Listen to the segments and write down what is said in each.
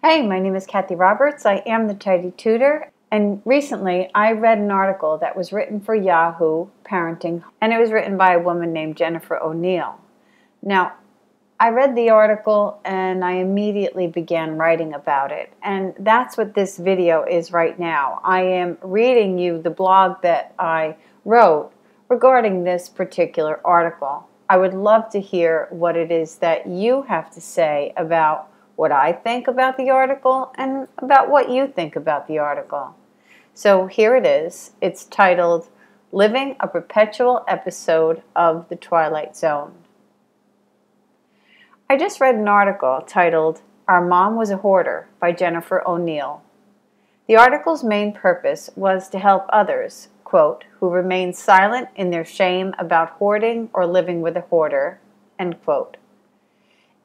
Hey, my name is Kathy Roberts. I am the Tidy Tutor, and recently I read an article that was written for Yahoo Parenting, and it was written by a woman named Jennifer O'Neill. Now, I read the article and I immediately began writing about it, and that's what this video is right now. I am reading you the blog that I wrote regarding this particular article. I would love to hear what it is that you have to say about what I think about the article and about what you think about the article. So here it is. It's titled, Living a Perpetual Episode of the Twilight Zone. I just read an article titled, Our Mom Was a Hoarder by Jennifer O'Neill. The article's main purpose was to help others, quote, who remain silent in their shame about hoarding or living with a hoarder, end quote.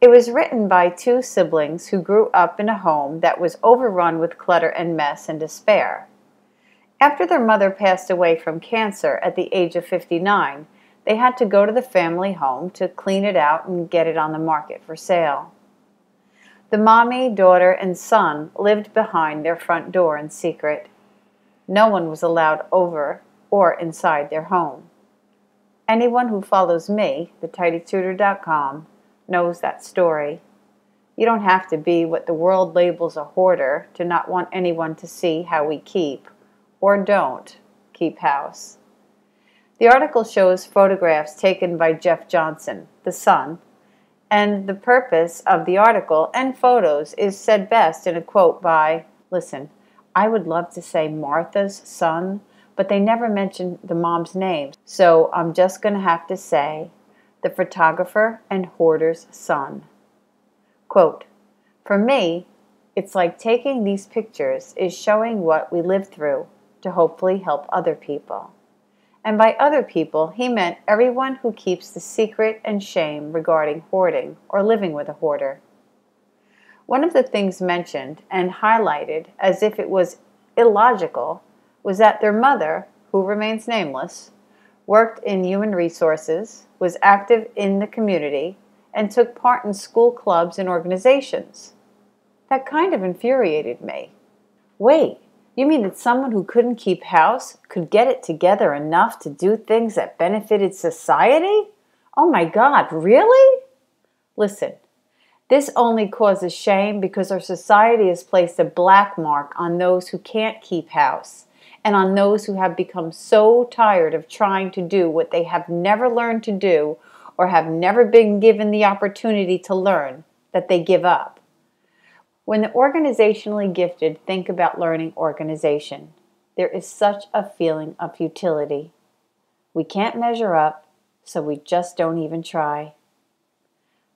It was written by two siblings who grew up in a home that was overrun with clutter and mess and despair. After their mother passed away from cancer at the age of 59, they had to go to the family home to clean it out and get it on the market for sale. The mommy, daughter, and son lived behind their front door in secret. No one was allowed over or inside their home. Anyone who follows me, thetidytutor.com, knows that story. You don't have to be what the world labels a hoarder to not want anyone to see how we keep, or don't, keep house. The article shows photographs taken by Jeff Johnson, the son, and the purpose of the article and photos is said best in a quote by, listen, I would love to say Martha's son, but they never mention the mom's name, so I'm just going to have to say, the photographer and hoarder's son. Quote, for me, it's like taking these pictures is showing what we lived through to hopefully help other people. And by other people, he meant everyone who keeps the secret and shame regarding hoarding or living with a hoarder. One of the things mentioned and highlighted as if it was illogical was that their mother, who remains nameless, worked in human resources, was active in the community, and took part in school clubs and organizations. That kind of infuriated me. Wait, you mean that someone who couldn't keep house could get it together enough to do things that benefited society? Oh my God, really? Listen, this only causes shame because our society has placed a black mark on those who can't keep house, and on those who have become so tired of trying to do what they have never learned to do or have never been given the opportunity to learn that they give up. When the organizationally gifted think about learning organization, there is such a feeling of futility. We can't measure up, so we just don't even try.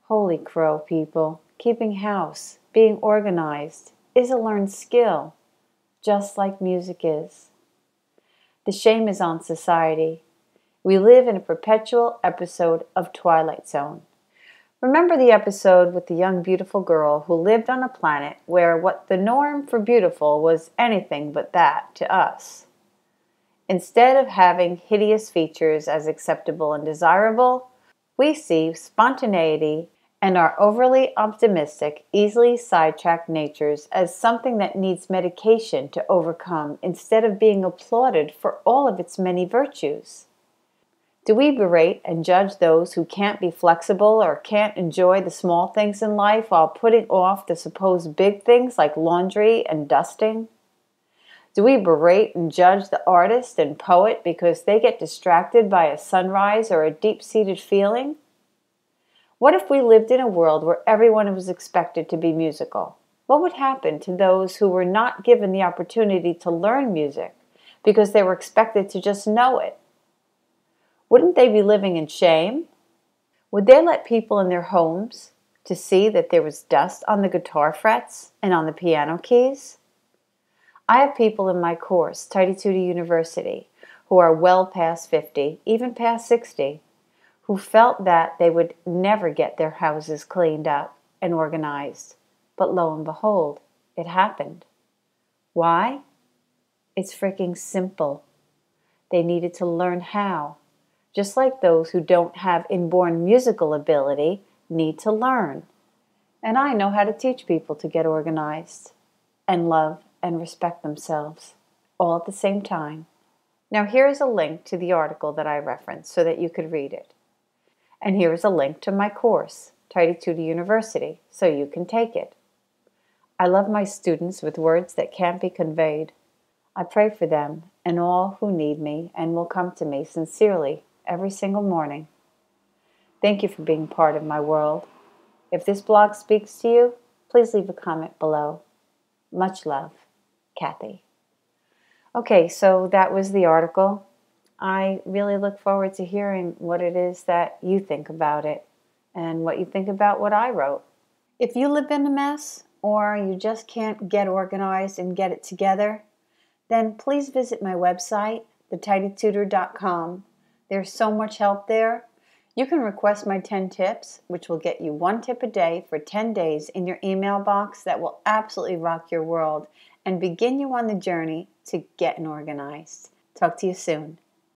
Holy crow, people, keeping house, being organized, is a learned skill, just like music is. The shame is on society. We live in a perpetual episode of Twilight Zone. Remember the episode with the young beautiful girl who lived on a planet where what the norm for beautiful was anything but that to us. Instead of having hideous features as acceptable and desirable, we see spontaneity and our overly optimistic, easily sidetracked natures as something that needs medication to overcome instead of being applauded for all of its many virtues. Do we berate and judge those who can't be flexible or can't enjoy the small things in life while putting off the supposed big things like laundry and dusting? Do we berate and judge the artist and poet because they get distracted by a sunrise or a deep-seated feeling? What if we lived in a world where everyone was expected to be musical? What would happen to those who were not given the opportunity to learn music because they were expected to just know it? Wouldn't they be living in shame? Would they let people in their homes to see that there was dust on the guitar frets and on the piano keys? I have people in my course, Tidy Tutor University, who are well past 50, even past 60, who felt that they would never get their houses cleaned up and organized. But lo and behold, it happened. Why? It's freaking simple. They needed to learn how. Just like those who don't have inborn musical ability need to learn. And I know how to teach people to get organized and love and respect themselves, all at the same time. Now here is a link to the article that I referenced so that you could read it. And here is a link to my course, Tidy Tutor University, so you can take it. I love my students with words that can't be conveyed. I pray for them and all who need me and will come to me sincerely every single morning. Thank you for being part of my world. If this blog speaks to you, please leave a comment below. Much love, Kathy. Okay, so that was the article. I really look forward to hearing what it is that you think about it and what you think about what I wrote. If you live in a mess or you just can't get organized and get it together, then please visit my website, thetidytutor.com. There's so much help there. You can request my 10 tips, which will get you 1 tip a day for 10 days in your email box that will absolutely rock your world and begin you on the journey to getting organized. Talk to you soon.